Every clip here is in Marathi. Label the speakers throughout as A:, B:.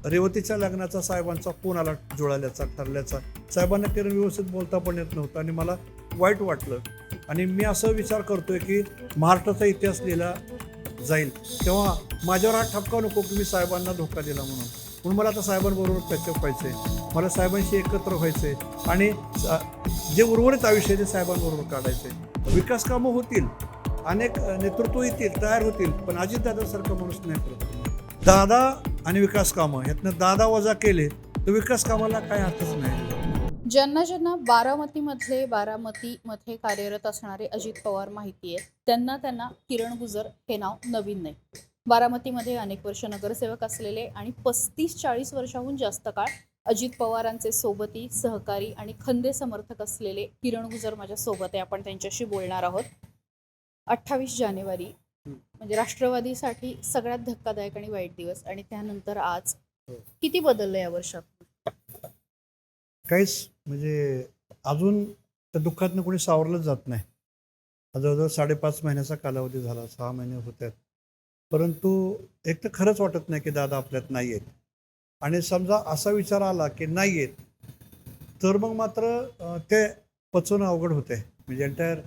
A: रेवतीच्या लग्नाचा साहेबांचा फोन आला जुळाल्याचा ठरल्याचा. साहेबांना किरण व्यवस्थित बोलता पण येत नव्हतं आणि मला वाईट वाटलं. आणि मी असं विचार करतोय की महाराष्ट्राचा इतिहास लिहिला जाईल तेव्हा माझ्यावर हा ठपका नको की मी साहेबांना धोका दिला म्हणून मला आता साहेबांबरोबर पॅचअप व्हायचं आहे, मला साहेबांशी एकत्र व्हायचं आहे आणि जे उर्वरित आयुष्य आहे ते साहेबांबरोबर काढायचं आहे. विकास कामं होतील, अनेक नेतृत्व येतील, तयार होतील, पण अजितदादासारखा माणूस नाही करत. दादा आणि विकास कामं ह्यातनं दादा वजा केले तर विकास कामाला काय अर्थच नाही.
B: ज्यांना ज्यांना बारामतीमध्ये कार्यरत असणारे अजित पवार माहिती आहे त्यांना किरण गुजर हे नाव नवीन नाही. बारामतीमध्ये अनेक वर्ष नगरसेवक असलेले आणि 35-40 वर्षाहून जास्त काळ अजित पवारांचे सोबती, सहकारी आणि खंदे समर्थक असलेले किरण गुजर माझ्या सोबत आहे. आपण त्यांच्याशी बोलणार आहोत. 28 जानेवारी म्हणजे राष्ट्रवादीसाठी सगळ्यात धक्कादायक आणि वाईट दिवस आणि त्यानंतर आज किती बदललं या वर्षात?
A: काहीच म्हणजे अजून त्या दुःखातनं कोणी सावरलंच जात नाही. जवळजवळ 5.5 महिन्याचा कालावधी झाला, 6 महिने होत आहेत. परंतु एक तर खरंच वाटत नाही की दादा आपल्यात नाही आहेत. आणि समजा असा विचार आला की नाही आहेत तर मग मात्र ते पचवणं अवघड होते म्हणजे एंटायर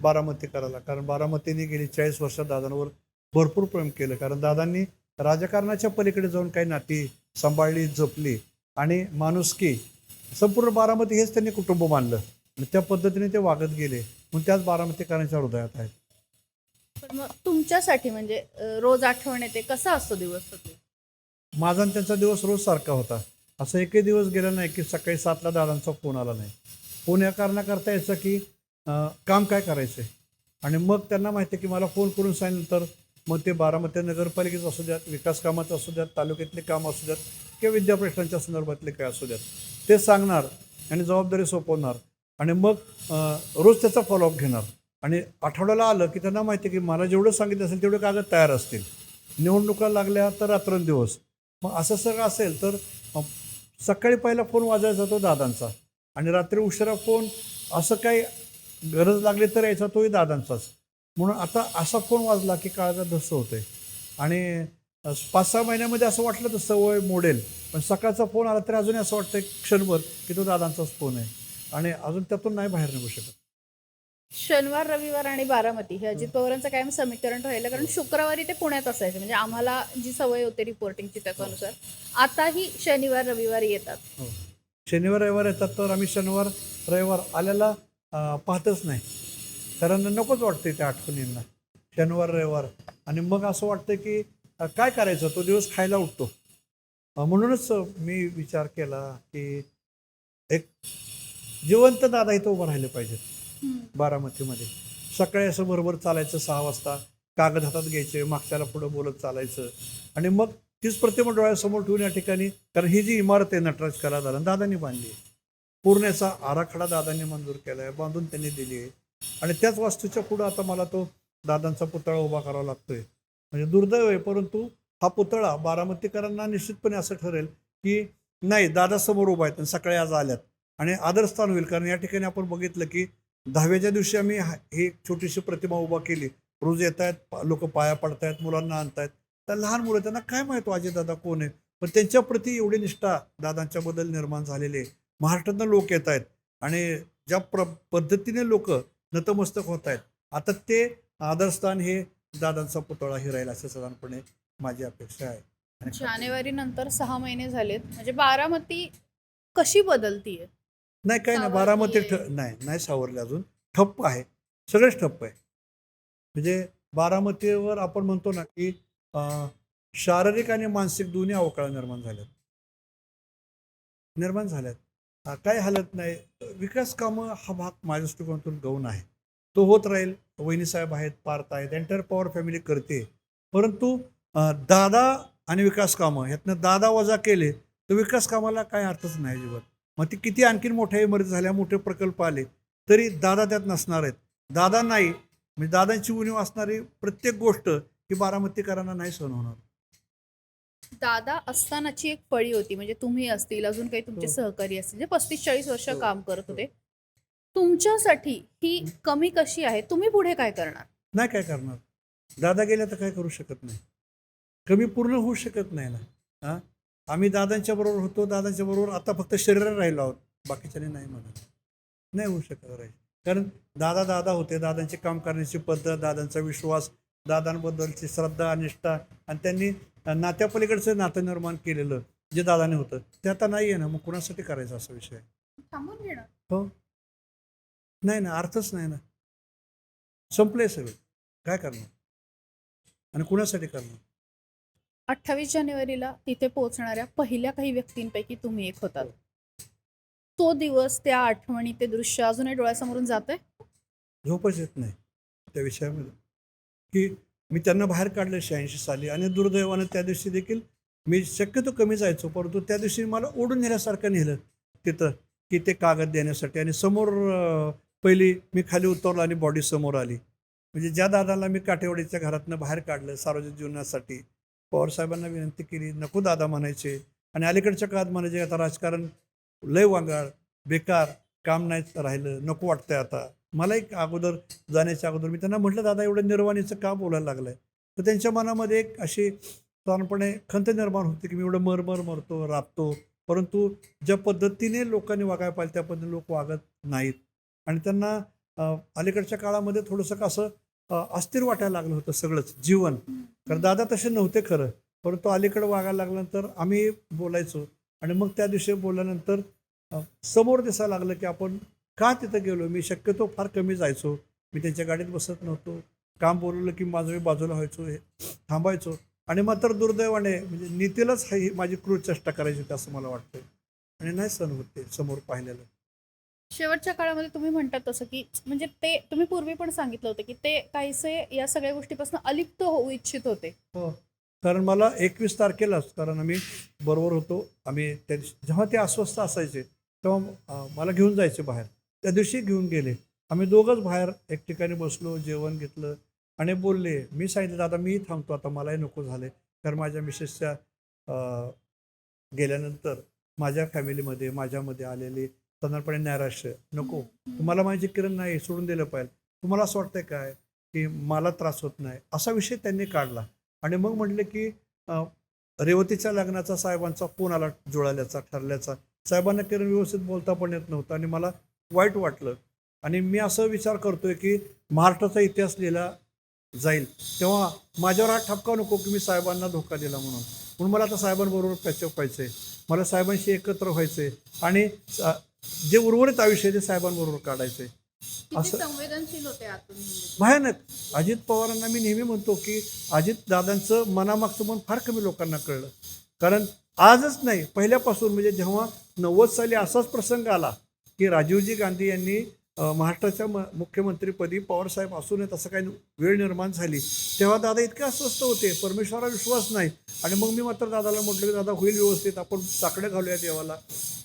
A: बारामतीकराला. कारण बारामतीने गेली 40 वर्षात दादांवर भरपूर प्रेम केलं. कारण दादांनी राजकारणाच्या पलीकडे जाऊन काही नाती सांभाळली, जपली आणि माणुसकी संपूर्ण बारामती हेच त्यांनी कुटुंब मानलं आणि त्या पद्धतीने ते वागत गेले. मग त्याच बारामतीकरांच्या हृदयात आहेत.
B: पण मग तुमच्यासाठी म्हणजे रोज आठवण येते, कसा असतो दिवस?
A: माझा आणि त्यांचा दिवस रोज सारखा होता. असं एकही दिवस गेला नाही की सकाळी 7ला दादांचा फोन आला नाही. फोन या कारणाकरता यायचं की काम काय करायचं आहे आणि मग त्यांना माहिती आहे की मला फोन करून सांगितलं तर मग ते बारामती नगरपालिकेचं असू द्यात, विकास कामाचं असू द्यात, तालुक्यातले काम असू द्यात किंवा विद्याप्रश्नांच्या संदर्भातले काय असू द्यात, ते सांगणार आणि जबाबदारी सोपवणार आणि मग रोज त्याचा फॉलोअप घेणार. आणि आठवड्याला आलं की त्यांना माहिती आहे की मला जेवढं सांगितलं असेल तेवढे कागद तयार असतील. निवडणुका लागल्या तर रात्रंदिवस. मग असं सगळं असेल तर सकाळी पहिला फोन वाजायचा तो दादांचा आणि रात्री उशिरा फोन असं काही गरज लागली तर यायचा तोही दादांचाच. म्हणून आता असा फोन वाजला की काळाचा धस्स होतोय आणि 5-6 महिन्यामध्ये असं वाटलं तर सवय मोडेल, पण सकाळचा फोन आला तरी अजूनही असं वाटतं क्षणभर की तो दादांचाच फोन आहे आणि अजून त्यातून नाही बाहेर निघू शकत.
B: शनिवार, रविवार आणि बारामती हे अजित पवारांचं कायम समीकरण राहिलं, कारण शुक्रवारी ते पुण्यात असायचे. म्हणजे आम्हाला जी सवय होते रिपोर्टिंगची त्याच्यानुसार आताही शनिवार रविवारी येतात.
A: हो, शनिवार रविवार येतात तर आम्ही शनिवार रविवार आल्याला पाहतच नाही. कारण नकोच वाटते त्या आठवणींना शनिवार रविवार. आणि मग असं वाटतं की काय करायचं, तो दिवस खायला उठतो. म्हणूनच मी विचार केला की एक जिवंत दादा इथं उभं राहिलं पाहिजेत बारामतीमध्ये. सकाळी असं बरोबर चालायचं 6 वाजता, कागद हातात घ्यायचे, मागच्याला पुढं बोलत चालायचं आणि मग तीच प्रतिमा डोळ्यासमोर ठेवून या ठिकाणी, कारण ही जी इमारत आहे नटराज कलादालन दादांनी बांधली आहे, पूर्ण याचा आराखडा दादांनी मंजूर केला आहे, बांधून त्यांनी दिली आहे आणि त्याच वास्तूच्या पुढं आता मला तो दादांचा पुतळा उभा करावा लागतोय. म्हणजे दुर्दैव आहे, परंतु हा पुतळा बारामतीकरांना निश्चितपणे असं ठरेल की नाही दादा समोर उभा आहेत आणि सकाळी आज आल्यात आणि आदरस्थान होईल. कारण या ठिकाणी आपण बघितलं की 10व्याच्या दिवशी आम्ही ही छोटीशी प्रतिमा उभा केली. रोज येत आहेत लोक, पाया पडतायत, मुलांना आणतायत. तर लहान मुलं त्यांना काय माहिती अजितदादा कोण आहे, पण त्यांच्याप्रती एवढी निष्ठा दादांच्याबद्दल निर्माण झालेली आहे. महाराष्ट्रातनं लोक येत आहेत आणि ज्या पद्धतीने लोक नतमस्तक होत आहेत, आता ते आदरस्थान हे दादांचा पुतळा ही राहील असं साधारणपणे माझी अपेक्षा आहे.
B: जानेवारी नंतर 6 महिने झालेत, म्हणजे बारामती कशी बदलतीये?
A: नाही काही नाही, बारामती नाही सावरले अजून, ठप्प आहे, सगळेच ठप्प आहे. म्हणजे बारामतीवर आपण म्हणतो ना की शारीरिक आणि मानसिक दोन्ही अवकाळ निर्माण झाल्यात. काही हालत नाही. विकास कामं हा भाग माझ्या दृष्टिकोनातून गौण आहे, तो होत राहील. वहिनीसाहेब आहेत, पार्थ आहेत, एंटायर पॉवर फॅमिली करते. परंतु दादा आणि विकास कामं ह्यातनं दादा वजा केले तर विकास कामाला काय अर्थच नाही अजिबात. मग ती किती आणखीन मोठ्या इमारती झाल्या, मोठे प्रकल्प आले तरी दादा त्यात नसणार आहेत. दादा नाही म्हणजे दादांची उणीव असणारी प्रत्येक गोष्ट ही बारामतीकरांना नाही सहन होणार.
B: दादा असतानाची एक फळी होती, म्हणजे तुम्ही असतील, अजून काही तुमचे सहकारी असतील जे 35-40 वर्ष काम करत होते. तुमच्यासाठी ही कमी कशी आहे? तुम्ही पुढे काय करणार?
A: नाही काय करणार, दादा गेल्या तर काय करू शकत नाही, कमी पूर्ण होऊ शकत नाही ना. हां, आम्ही दादांच्या बरोबर होतो, दादांच्या बरोबर आता फक्त शरीरात राहिलो आहोत, बाकीच्याने नाही म्हणत. नाही होऊ शकत राहील. कारण दादा दादा होते, दादांची काम करण्याची पद्धत, दादांचा विश्वास, दादांबद्दलची श्रद्धा निष्ठा, आणि त्यांनी नात्यापलीकडचं नातं निर्माण केलेलं जे दादाने होतं ते आता नाही आहे ना, मग कुणासाठी करायचं असा विषय आहे.
B: थांबून घेणार.
A: हो, नाही ना, अर्थच नाही ना, संपले सगळे, काय करणार आणि कुणासाठी करणार.
B: 28 जानेवारीला तिथे पोहोचणाऱ्या पहिल्या काही व्यक्तींपैकी तुम्ही एक होतात. तो दिवस, त्या आठवणी, ते दृश्य अजूनही डोळ्यासमोरून जातंय.
A: झोपच येत नाही त्या विषयामध्ये, की मी त्यांना बाहेर काढलं 86 साली, आणि दुर्दैवानं त्या दिवशी देखील मी शक्यतो कमी जायचो, परंतु त्या दिवशी मला ओढून नेल्यासारखं नेलं तिथं, की ते कागद देण्यासाठी. आणि समोर पहिली मी खाली उतरलो आणि बॉडी समोर आली. म्हणजे ज्या दादाला मी काठेवाडीच्या घरातनं बाहेर काढलं सार्वजनिक जीवनासाठी, पवारसाहेबांना विनंती केली, नको दादा म्हणायचे, आणि अलीकडच्या काळात म्हणायचे आता राजकारण लय वांगाळ, बेकार, काम नाही राहिलं, नको वाटतंय आता. मला एक अगोदर जाण्याच्या अगोदर मी त्यांना म्हटलं, दादा एवढं निर्वाणीचं का बोलायला लागलंय. तर त्यांच्या मनामध्ये एक अशी साधारणपणे खंत निर्माण होते, की मी एवढं मरतो, राबतो, परंतु ज्या पद्धतीने लोकांनी वागायला पाहिजे त्या पद्धतीने लोक वागत नाहीत. आणि त्यांना अलीकडच्या काळामध्ये थोडंसं कसं अस्थिर वाटायला लागलं होतं सगळंच जीवन. कारण दादा तसे नव्हते खरं, परंतु अलीकडे वागायला लागल्यानंतर आम्ही बोलायचो, आणि मग त्या दिवशी बोलल्यानंतर समोर दिसायला लागलं की आपण का तिथं गेलो. मी शक्यतो फार कमी जायचो, मी त्यांच्या गाडीत बसत नव्हतो, काम बोलवलं की माझं मी बाजूला व्हायचो, थांबायचो. आणि मात्र दुर्दैवाने म्हणजे नीतीलाच ही माझी क्रूर चेष्टा करायची होती असं मला वाटतं, आणि नाही सण होते समोर पाहिलेलं.
B: शेवटच्या काळामध्ये तुम्ही म्हणतात तसं, की म्हणजे ते तुम्ही पूर्वी पण सांगितलं होतं, की ते काहीसे या सगळ्या गोष्टीपासून अलिप्त होऊ इच्छित होते.
A: हो, कारण मला 21 तारखेलाच, कारण आम्ही बरोबर होतो, आम्ही त्या दिवशी जेव्हा ते अस्वस्थ असायचे तेव्हा मला घेऊन जायचे बाहेर, त्या दिवशी घेऊन गेले. आम्ही दोघंच बाहेर एक ठिकाणी बसलो, जेवण घेतलं आणि बोलले. मी सांगितलं, दादा मी थांबतो आता, मलाही नको झाले, कारण माझ्या मिसेसच्या गेल्यानंतर माझ्या फॅमिलीमध्ये माझ्यामध्ये आलेली साधारणपणे नैराश्य नको. तुम्हाला माझी किरण नाही, सोडून दिलं पाहिजे. तुम्हाला असं वाटतंय काय की मला त्रास होत नाही, असा विषय त्यांनी काढला. आणि मग म्हटले की रेवतीच्या लग्नाचा साहेबांचा फोन आला, जुळाल्याचा, ठरल्याचा. साहेबांना किरण व्यवस्थित बोलता पण येत नव्हतं, आणि मला वाईट वाटलं. आणि मी असं विचार करतोय की महाराष्ट्राचा इतिहास लिहिला जाईल तेव्हा माझ्यावर हा ठपका नको की मी साहेबांना धोका दिला म्हणून मला आता साहेबांबरोबर पॅचअप व्हायचं आहे, मला साहेबांशी एकत्र व्हायचं आहे, आणि जे उर्वरित आयुष्य आहे ते साहेबांबरोबर काढायचं आहे. असं
B: संवेदनशील होते आतून.
A: भयानक. अजित पवारांना मी नेहमी म्हणतो की अजित दादांचं मनामागचं मन फार कमी लोकांना कळलं. कारण आजच नाही, पहिल्यापासून, म्हणजे जेव्हा 90 साली असाच प्रसंग आला की राजीवजी गांधी यांनी महाराष्ट्राच्या मुख्यमंत्रीपदी पवारसाहेब असू नयेत असं काही वेळ निर्माण झाली, तेव्हा दादा इतके अस्वस्थ होते, परमेश्वराला विश्वास नाही. आणि मग मी मात्र दादाला म्हटलं की दादा होईल व्यवस्थित, आपण साकडे घालूया देवाला.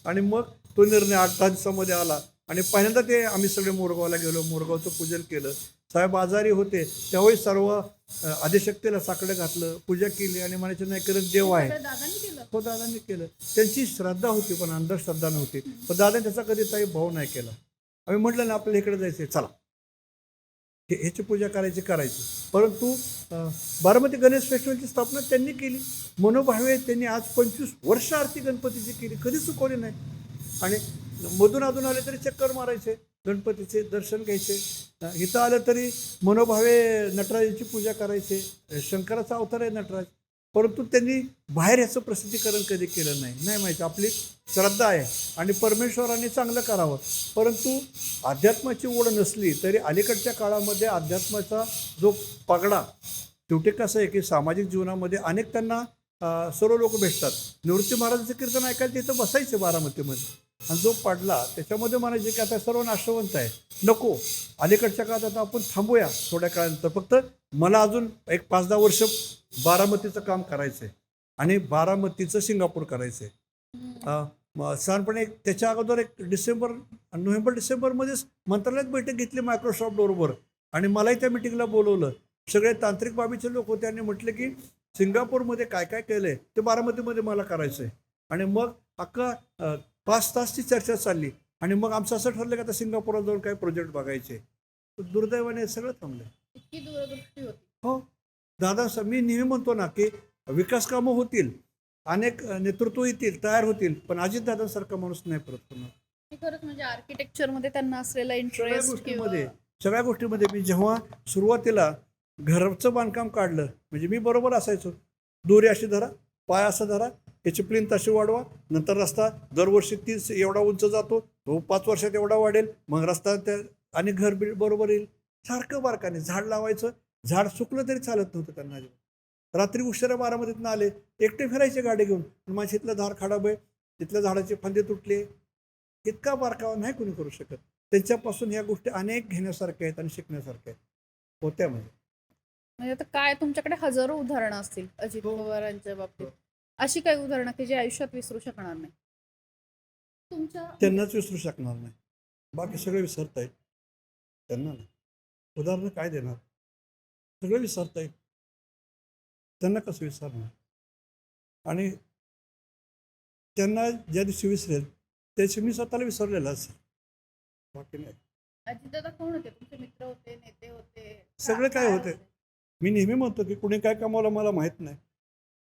A: आणि मग तो निर्णय 8-10 दिवसामध्ये आला, आणि पहिल्यांदा ते आम्ही सगळे मोरगावला गेलो, मोरगावचं पूजन केलं. साहेब आजारी होते त्यावेळी सर्व आदिशक्तीला साकडे घातलं, पूजा केली, आणि म्हणायचं नाही करत देव आहे. हो, दादांनी केलं. त्यांची श्रद्धा होती पण अंधश्रद्धा नव्हती. पण दादाने त्याचा कधी काही भाव नाही केला. आम्ही म्हटलं ना आपल्याला इकडे जायचं, चला ह्याची पूजा करायची. परंतु बारामती गणेश फेस्टिवलची स्थापना त्यांनी केली, मनोभावे त्यांनी आज 25 वर्ष आरती गणपतीची केली, कधी चुकवली नाही. आणि मधून अधून आले तरी चक्कर मारायचे, गणपतीचे दर्शन घ्यायचे, इथं आलं तरी मनोभावे नटराजाची पूजा करायचे. शंकराचा अवतार आहे नटराज, परंतु त्यांनी बाहेर याचं प्रसिद्धीकरण कधी केलं नाही माहिती. आपली श्रद्धा आहे आणि परमेश्वराने चांगलं करावं, परंतु अध्यात्माची ओढ नसली तरी अलीकडच्या काळामध्ये अध्यात्माचा जो पगडा, शेवटी कसं आहे की सामाजिक जीवनामध्ये अनेक त्यांना सर्व लोक भेटतात. निवृत्ती महाराजांचं कीर्तन ऐकायला तिथं बसायचे बारामतीमध्ये, आणि जो पडला त्याच्यामध्ये म्हणायचे की आता सर्व नाशवंत आहे, नको, अलीकडच्या काळात आता आपण थांबूया थोड्या काळानंतर. फक्त मला अजून एक 5-10 वर्ष बारामतीचं काम करायचं आहे, आणि बारामतीचं सिंगापूर करायचं आहे. साधारणपणे त्याच्या अगोदर एक नोव्हेंबर-डिसेंबरमध्येच मंत्रालयात बैठक घेतली मायक्रोसॉफ्ट बरोबर, आणि मलाही त्या मिटिंगला बोलवलं. सगळे तांत्रिक बाबीचे लोक होते, आणि म्हटलं की सिंगापूरमध्ये काय काय केलं आहे ते बारामतीमध्ये मला करायचं आहे. आणि मग अख्खा 5 तासची चर्चा चालली, आणि मग आमचं असं ठरलं की आता सिंगापूरला जाऊन काय प्रोजेक्ट बघायचे. दुर्दैवाने सगळं थांबलं.
B: इतकी दूरदृष्टी होती.
A: हो दादा, मी नेहमी म्हणतो ना की विकास कामं होतील, अनेक नेतृत्व येतील, तयार होतील, पण अजितदादांसारखा माणूस नाही परत होणार.
B: हे खरंच म्हणजे आर्किटेक्चरमध्ये त्यांना असलेला
A: सगळ्या
B: इंटरेस्ट
A: गोष्टीमध्ये सगळ्या गोष्टीमध्ये मी जेव्हा सुरुवातीला घराचं बांधकाम काढलं, म्हणजे मी बरोबर असायचो, दोरी अशी धरा, पाय असं धरा, याची प्लिंथ अशी वाढवा, नंतर रस्ता दरवर्षी 30 एवढा उंच जातो, तो 5 वर्षात एवढा वाढेल, मग रस्ता त्या आणि घर बिल बरोबर येईल. सारखं बारकाने झाड लावायचं. झाड सुकलं तरी चालत नव्हतं त्यांना अजिबात. रात्री उशिरा बारामतीतनं आले, एकटे फिरायचे गाडी घेऊन, पण माझ्या इथलं झाड खराब आहे, तिथल्या झाडाचे फांदे तुटले. इतका बारकावा नाही कोणी करू शकत. त्यांच्यापासून या गोष्टी अनेक घेण्यासारख्या आहेत आणि शिकण्यासारख्या आहेत होत्या.
B: म्हणजे आता काय तुमच्याकडे हजारो उदाहरणं असतील अजित पवारांच्या बाबतीत. अशी काही उदाहरणं की जी आयुष्यात विसरू शकणार नाही तुमच्या?
A: त्यांनाच विसरू शकणार नाही, बाकी सगळे विसरता येईल, त्यांना नाही. उदाहरणं काय देणार, सगळं विसरता येईल, त्यांना कसं विसरणार. आणि त्यांना ज्या दिवशी विसरेल त्या दिवशी मी स्वतःला विसरलेलं असेल, बाकी नाही.
B: अजितदादा कोण होते? तुमचे मित्र होते, नेते होते,
A: सगळे काय होते. मी नेहमी म्हणतो की कुणी काय कमावलं मला माहीत नाही,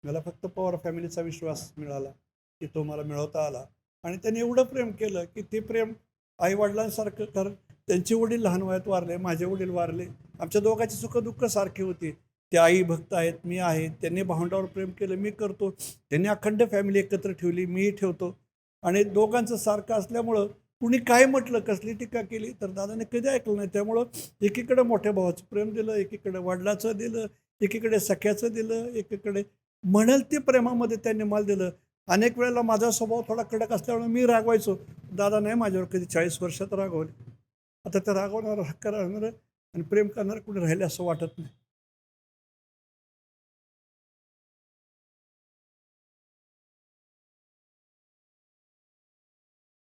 A: मला फक्त पवार फॅमिलीचा विश्वास मिळाला की तो मला मिळवता आला. आणि त्यांनी एवढं प्रेम केलं की ते प्रेम आईवडिलांसारखं, कारण त्यांचे वडील लहान वयात वारले, माझे वडील वारले, आमच्या दोघांची सुखदुःख सारखी होती. ते आई भक्त आहेत, मी आहे. त्यांनी भावंडावर प्रेम केलं, मी करतो. त्यांनी अखंड फॅमिली एकत्र ठेवली, मीही ठेवतो. आणि दोघांचं सारखं असल्यामुळं कुणी काय म्हटलं, कसली टीका केली तर दादाने कधी ऐकलं नाही. त्यामुळं एकीकडे मोठ्या भावाचं प्रेम दिलं, एकीकडे वडिलाचं दिलं, एकीकडे सख्याचं दिलं, एकीकडे म्हणेल ते प्रेमामध्ये त्यांनी मला दिलं. अनेक वेळेला माझा स्वभाव थोडा कडक असल्यामुळे मी रागवायचो. दादा नाही माझ्यावर कधी 40 वर्षात रागवले. आता ते रागवणार, हक्क राहणार आणि प्रेम करणार कुणी राहिले असं वाटत नाही.